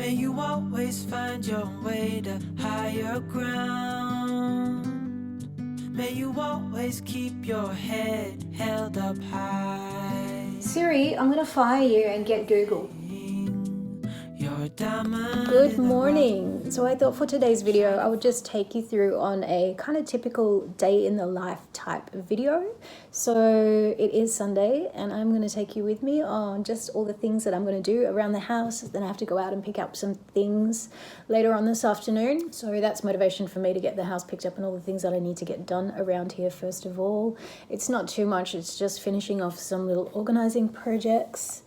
May you always find your way to higher ground. May you always keep your head held up high. Siri, I'm gonna fire you and get Google. You're a diamond. Good morning. So I thought for today's video, I would just take you through on a kind of typical day in the life type video. So it is Sunday and I'm going to take you with me on just all the things that I'm going to do around the house. Then I have to go out and pick up some things later on this afternoon. So that's motivation for me to get the house picked up and all the things that I need to get done around here first of all. It's not too much. It's just finishing off some little organizing projects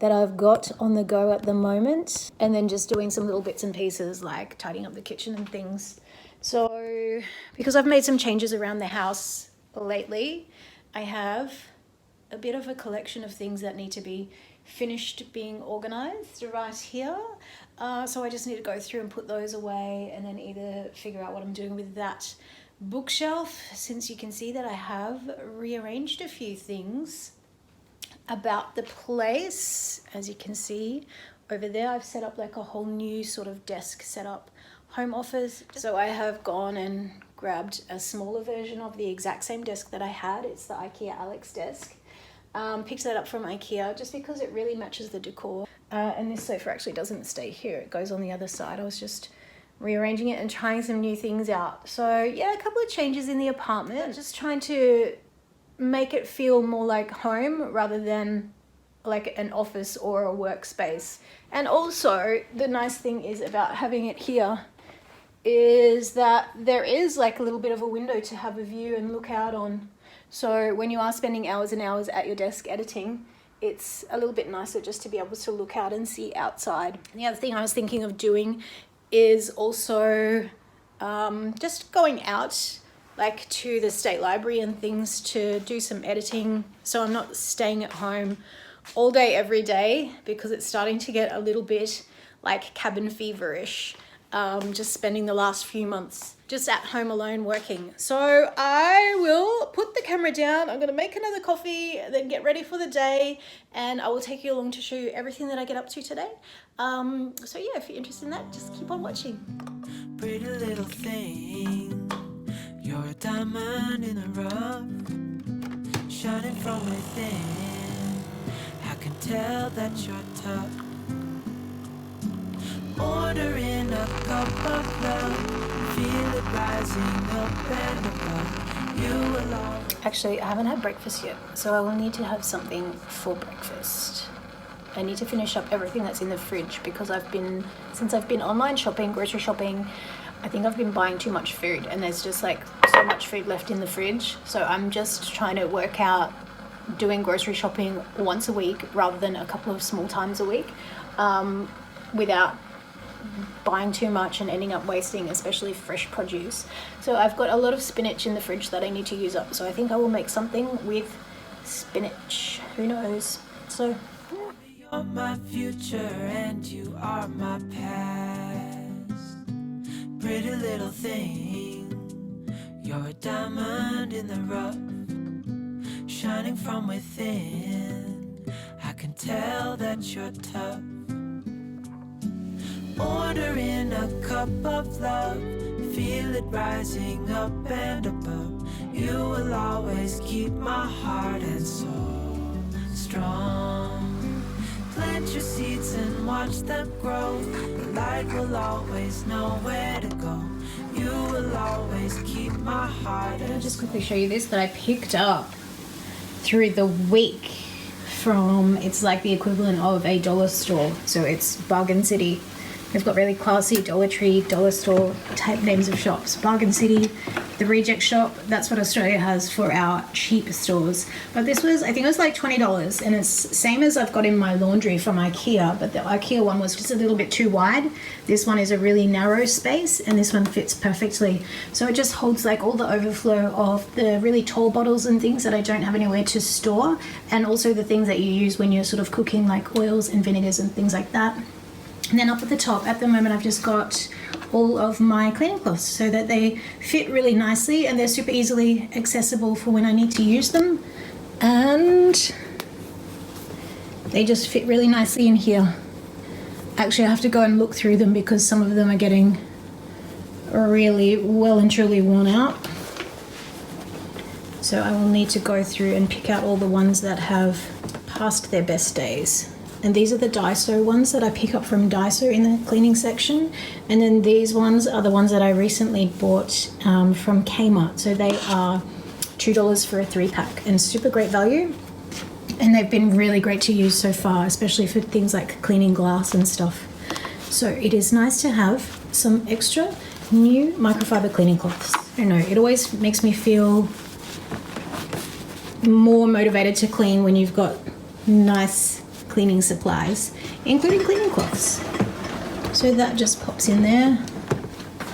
that I've got on the go at the moment, and then just doing some little bits and pieces like tidying up the kitchen and things. So because I've made some changes around the house lately, I have a bit of a collection of things that need to be finished being organized right here. So I just need to go through and put those away and then either figure out what I'm doing with that bookshelf, since you can see that I have rearranged a few things about the place. As you can see over there, I've set up like a whole new sort of desk setup, home office. So I have gone and grabbed a smaller version of the exact same desk that I had. It's the IKEA Alex desk. Picked that up from IKEA just because it really matches the decor. And this sofa actually doesn't stay here, it goes on the other side. I was just rearranging it and trying some new things out. So yeah, a couple of changes in the apartment, just trying to make it feel more like home rather than like an office or a workspace. And also the nice thing is about having it here is that there is like a little bit of a window to have a view and look out on. So when you are spending hours and hours at your desk editing, it's a little bit nicer just to be able to look out and see outside. And the other thing I was thinking of doing is also just going out like to the state library and things to do some editing, so I'm not staying at home all day every day, because it's starting to get a little bit like cabin feverish, just spending the last few months just at home alone working. So I will put the camera down, I'm going to make another coffee, then get ready for the day, and I will take you along to show you everything that I get up to today. So yeah, if you're interested in that, just keep on watching. Pretty little thing, you're a diamond in the rough, shining from within. I can tell that you're tough. Ordering a cup of love, feel it rising up and above. You alone. Actually, I haven't had breakfast yet, so I will need to have something for breakfast. I need to finish up everything that's in the fridge because since I've been online shopping, grocery shopping, I think I've been buying too much food and there's just like so much food left in the fridge. So I'm just trying to work out doing grocery shopping once a week rather than a couple of small times a week, without buying too much and ending up wasting, especially fresh produce. So I've got a lot of spinach in the fridge that I need to use up. So I think I will make something with spinach. Who knows? So you're my future and you are my past. Pretty little thing, you're a diamond in the rough, shining from within. I can tell that you're tough. Ordering a cup of love, feel it rising up and above. You will always keep my heart and soul strong. Plant your seeds and watch them grow. The light will always know where to go. You will always keep my heart. I'll just quickly show you this that I picked up through the week from, it's like the equivalent of a dollar store. So it's Bargain City. They've got really classy Dollar Tree, dollar store type names of shops. Bargain City, the Reject Shop, that's what Australia has for our cheap stores. But this was, I think it was like $20, and it's same as I've got in my laundry from IKEA, but the IKEA one was just a little bit too wide. This one is a really narrow space, and this one fits perfectly. So it just holds like all the overflow of the really tall bottles and things that I don't have anywhere to store, and also the things that you use when you're sort of cooking, like oils and vinegars and things like that. And then up at the top, at the moment, I've just got all of my cleaning cloths so that they fit really nicely and they're super easily accessible for when I need to use them. And they just fit really nicely in here. Actually, I have to go and look through them because some of them are getting really well and truly worn out. So I will need to go through and pick out all the ones that have passed their best days. And these are the Daiso ones that I pick up from Daiso in the cleaning section. And then these ones are the ones that I recently bought from Kmart. So they are $2 for a 3-pack and super great value. And they've been really great to use so far, especially for things like cleaning glass and stuff. So it is nice to have some extra new microfiber cleaning cloths. I don't know, it always makes me feel more motivated to clean when you've got nice cleaning supplies, including cleaning cloths. So that just pops in there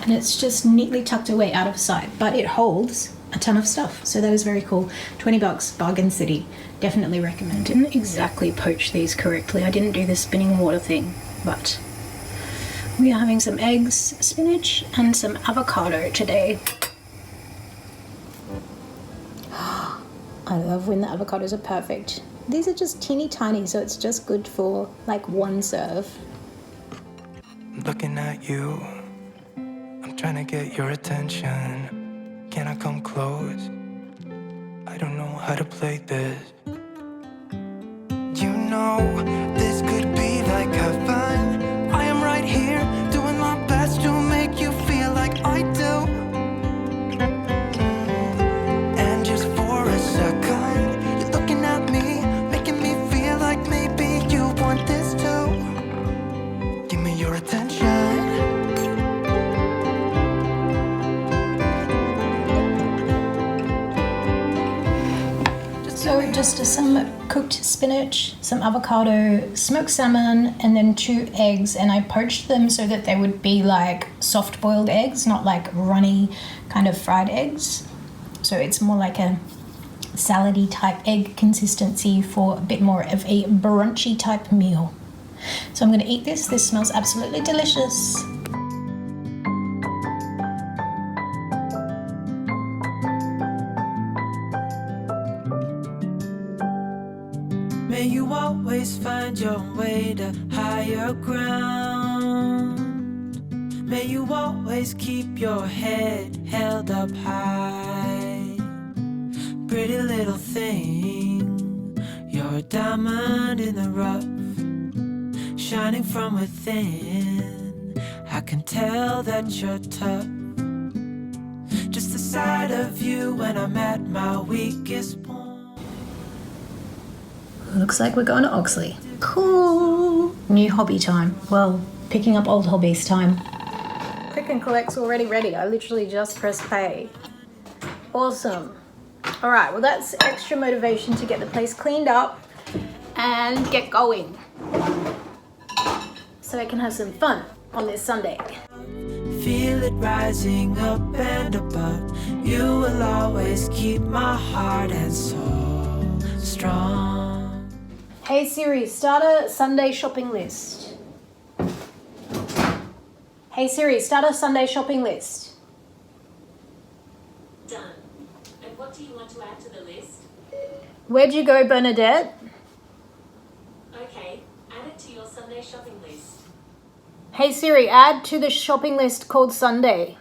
and it's just neatly tucked away out of sight, but it holds a ton of stuff. So that is very cool. $20, bargain city. Definitely recommend. Didn't exactly poach these correctly. I didn't do the spinning water thing, but we are having some eggs, spinach, and some avocado today. I love when the avocados are perfect. These are just teeny tiny, so it's just good for like one serve. Looking at you, I'm trying to get your attention. Can I come close? I don't know how to play this. You know, this could be like heaven. I am right here, doing my best to make you feel like I do. And just for a second, you're looking at me, making me feel like maybe you want this too. Give me your attention. So just some cooked spinach, some avocado, smoked salmon, and then 2 eggs. And I poached them so that they would be like soft boiled eggs, not like runny kind of fried eggs. So it's more like a salady type egg consistency for a bit more of a brunchy type meal. So I'm going to eat this. This smells absolutely delicious. May you always find your way to higher ground. May you always keep your head held up high. Pretty little thing, you're a diamond in the rough, shining from within. I can tell that you're tough. Just the sight of you when I'm at my weakest point. Looks like we're going to Oxley. Cool. New hobby time. Well, picking up old hobbies time. Click and collect's already ready. I literally just pressed pay. Awesome. All right, well that's extra motivation to get the place cleaned up and get going. So I can have some fun on this Sunday. Feel it rising up and above. You will always keep my heart and soul strong. Hey Siri, start a Sunday shopping list. Hey Siri, start a Sunday shopping list. Done. And what do you want to add to the list? Where'd you go, Bernadette? Okay, add it to your Sunday shopping list. Hey Siri, add to the shopping list called Sunday.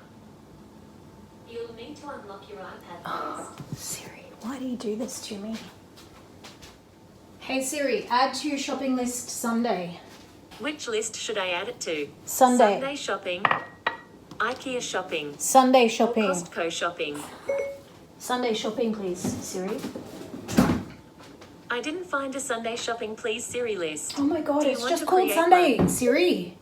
You'll need to unlock your iPad first. Siri, why do you do this to me? Hey Siri, add to shopping list Sunday. Which list should I add it to? Sunday. Sunday shopping, IKEA shopping, Sunday or shopping. Costco shopping. Sunday shopping, please, Siri. I didn't find a Sunday shopping please Siri list. Oh my god, Do you it's want just to called create Sunday, one? Siri.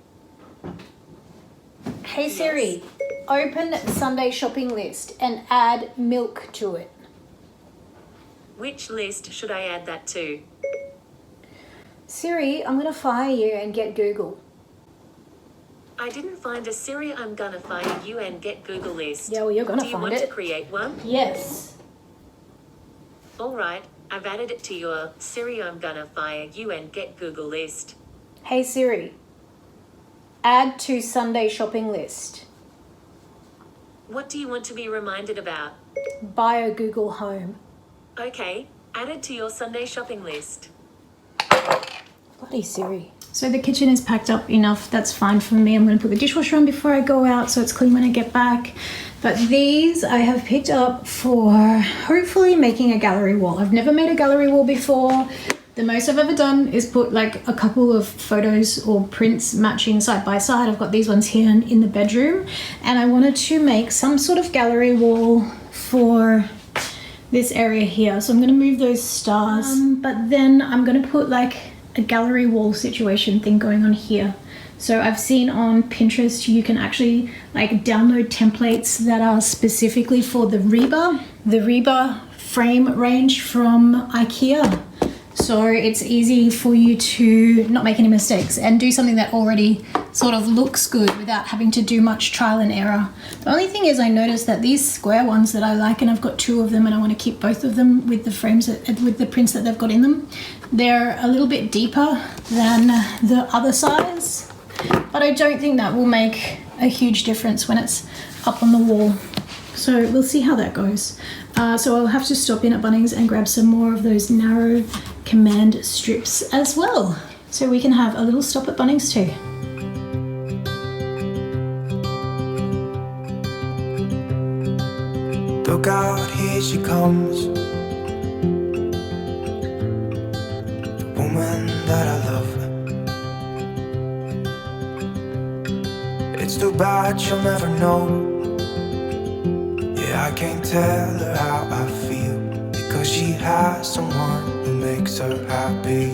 Hey Siri, open Sunday shopping list and add milk to it. Which list should I add that to? Siri, I'm gonna fire you and get Google. I didn't find a Siri. I'm gonna fire you and get Google list. Yeah, well, you're gonna Do you find want it. to create one? Yes. Alright, I've added it to your Siri. I'm gonna fire you and get Google list. Hey Siri, add to Sunday shopping list. What do you want to be reminded about? Buy a Google Home. Okay, added to your Sunday shopping list. Bloody Siri. So the kitchen is packed up enough. That's fine for me. I'm going to put the dishwasher on before I go out so it's clean when I get back. But these I have picked up for hopefully making a gallery wall. I've never made a gallery wall before. The most I've ever done is put like a couple of photos or prints matching side by side. I've got these ones here in the bedroom, and I wanted to make some sort of gallery wall for this area here. So I'm going to move those stars, but then I'm going to put like a gallery wall situation thing going on here. So I've seen on Pinterest you can actually like download templates that are specifically for the Reba frame range from IKEA. So it's easy for you to not make any mistakes and do something that already sort of looks good without having to do much trial and error. The only thing is I noticed that these square ones that I like, and I've got 2 of them and I want to keep both of them with the frames, with the prints that they've got in them, they're a little bit deeper than the other size, but I don't think that will make a huge difference when it's up on the wall. So we'll see how that goes. So I'll have to stop in at Bunnings and grab some more of those narrow command strips as well. So we can have a little stop at Bunnings too. Look out, here she comes, the woman that I love. It's too bad she'll never know. I can't tell her how I feel, because she has someone who makes her happy.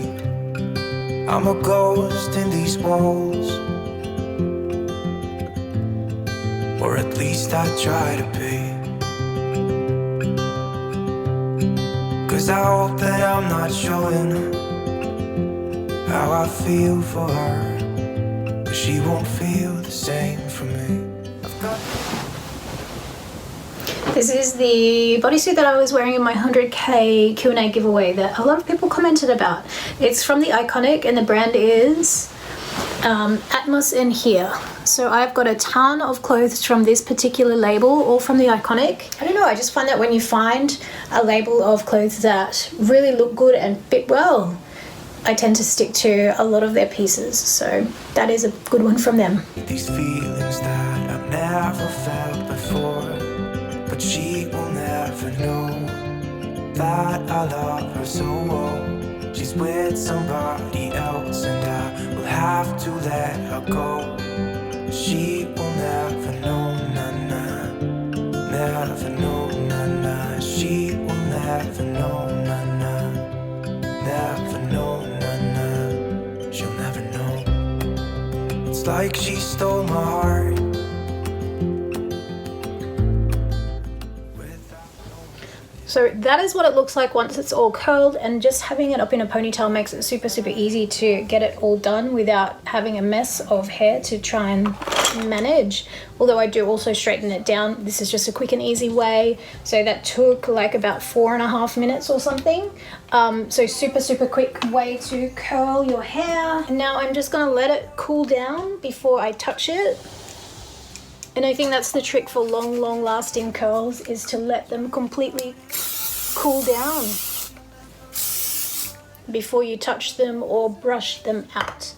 I'm a ghost in these walls, or at least I try to be. 'Cause I hope that I'm not showing how I feel for her, but she won't feel the same for me. This is the bodysuit that I was wearing in my 100k Q&A giveaway that a lot of people commented about. It's from the Iconic and the brand is Atmos in here. So I've got a ton of clothes from this particular label, all from the Iconic. I don't know, I just find that when you find a label of clothes that really look good and fit well, I tend to stick to a lot of their pieces. So that is a good one from them. These feelings that I've never felt before, but she will never know that I love her so well. She's with somebody else and I will have to let her go. She will never know, na-na, never know, na-na. She will never know, na-na, never know, na-na. She'll never know. It's like she stole my heart. So that is what it looks like once it's all curled, and just having it up in a ponytail makes it super easy to get it all done without having a mess of hair to try and manage. Although I do also straighten it down. This is just a quick and easy way. So that took like about 4.5 minutes or something. So super quick way to curl your hair. And now I'm just gonna let it cool down before I touch it. And I think that's the trick for long lasting curls, is to let them completely cool down before you touch them or brush them out.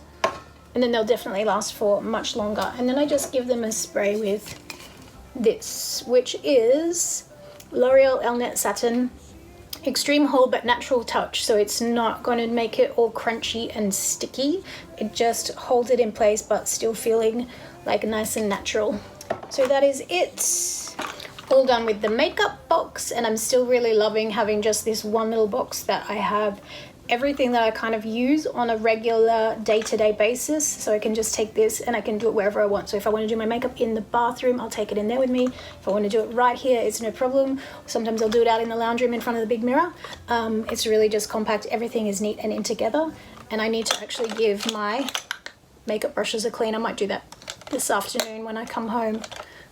And then they'll definitely last for much longer. And then I just give them a spray with this, which is L'Oreal Elnet Satin Extreme Hold but Natural Touch. So it's not going to make it all crunchy and sticky. It just holds it in place but still feeling like nice and natural. So that is it. All done with the makeup box, and I'm still really loving having just this one little box that I have everything that I kind of use on a regular day-to-day basis. So I can just take this and I can do it wherever I want. So if I want to do my makeup in the bathroom, I'll take it in there with me. If I want to do it right here, it's no problem. Sometimes I'll do it out in the lounge room in front of the big mirror. It's really just compact. Everything is neat and in together. And I need to actually give my makeup brushes a clean. I might do that this afternoon when I come home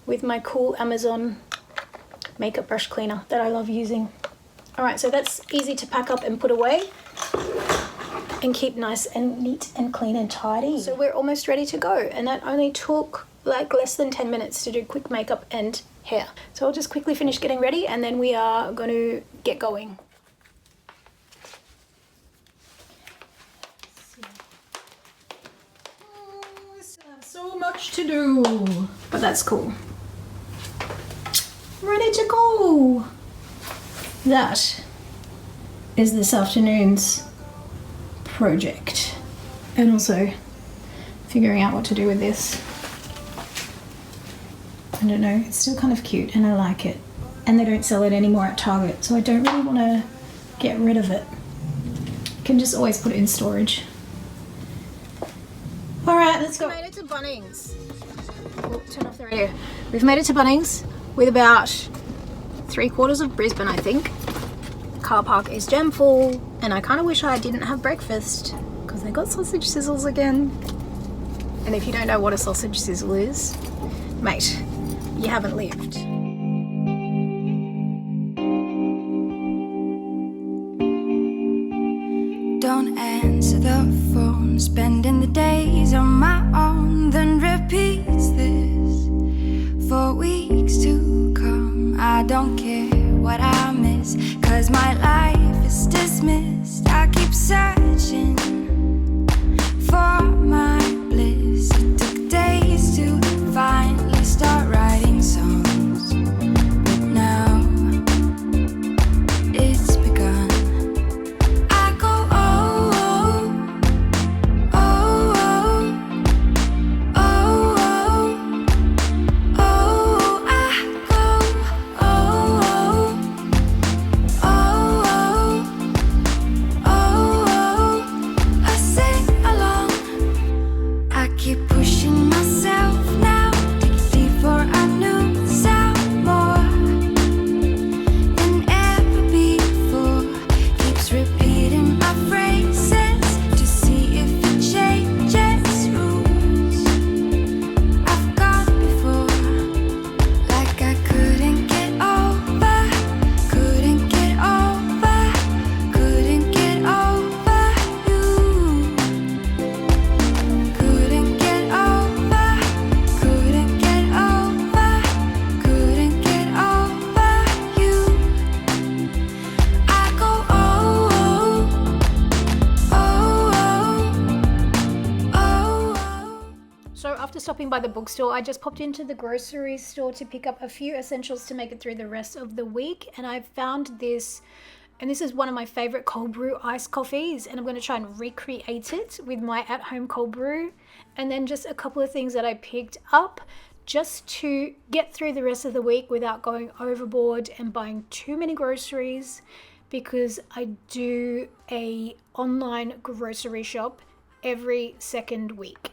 with my cool Amazon makeup brush cleaner that I love using. All right, so that's easy to pack up and put away and keep nice and neat and clean and tidy. So we're almost ready to go, and that only took like less than 10 minutes to do quick makeup and hair. So I'll just quickly finish getting ready and then we are going to get going. much to do, but that's cool. Ready to go. That is this afternoon's project, and also figuring out what to do with this. I don't know, it's still kind of cute and I like it, and they don't sell it anymore at Target, so I don't really want to get rid of it. You can just always put it in storage. All right, let's go. We made it to Bunnings. Oh, turn off the radio. We've made it to Bunnings with about 3/4 of Brisbane, I think. The car park is jam full, and I kind of wish I didn't have breakfast because they got sausage sizzles again. And if you don't know what a sausage sizzle is, mate, you haven't lived. Don't answer the phone, spending the days on my own, then repeats this for weeks to come. I don't care what I miss, 'cause my life is dismissed. I keep searching for my bliss. It took days to finally start writing songs, but now it's begun. I go oh, oh, oh, oh, oh, oh, oh, I go oh, oh, oh, oh, oh, I sing along. I keep pushing myself now, dig deeper, I knew sound more than ever before. Keeps repeating my phrases to see if it changes rules. I've gone before, like I couldn't get over, couldn't get over, couldn't get over you. Couldn't get over, couldn't get over, couldn't get over you. I go oh, oh, oh, oh. So after stopping by the bookstore, I just popped into the grocery store to pick up a few essentials to make it through the rest of the week, and I found this, and this is one of my favorite cold brew iced coffees, and I'm going to try and recreate it with my at-home cold brew. And then just a couple of things that I picked up just to get through the rest of the week without going overboard and buying too many groceries, because I do a online grocery shop every second week.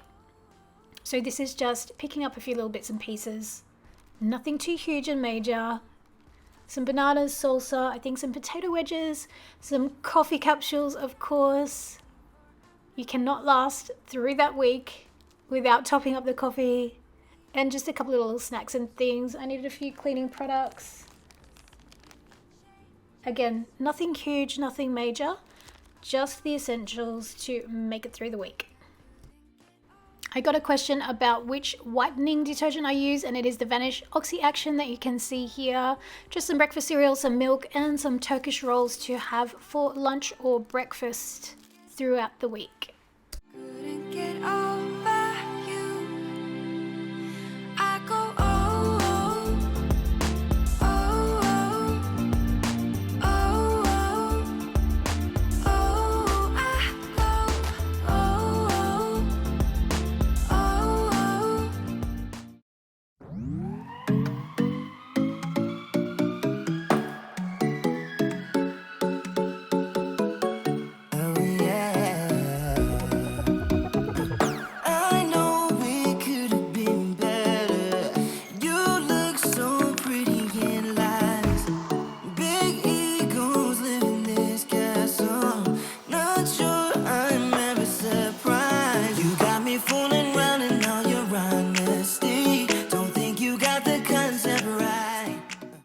So this is just picking up a few little bits and pieces, nothing too huge and major. Some bananas, salsa, I think some potato wedges, some coffee capsules, of course. You cannot last through that week without topping up the coffee, and just a couple of little snacks and things. I needed a few cleaning products. Again, nothing huge, nothing major, just the essentials to make it through the week. I got a question about which whitening detergent I use, and it is the Vanish Oxy Action that you can see here. Just some breakfast cereal, some milk, and some Turkish rolls to have for lunch or breakfast throughout the week. Couldn't get over.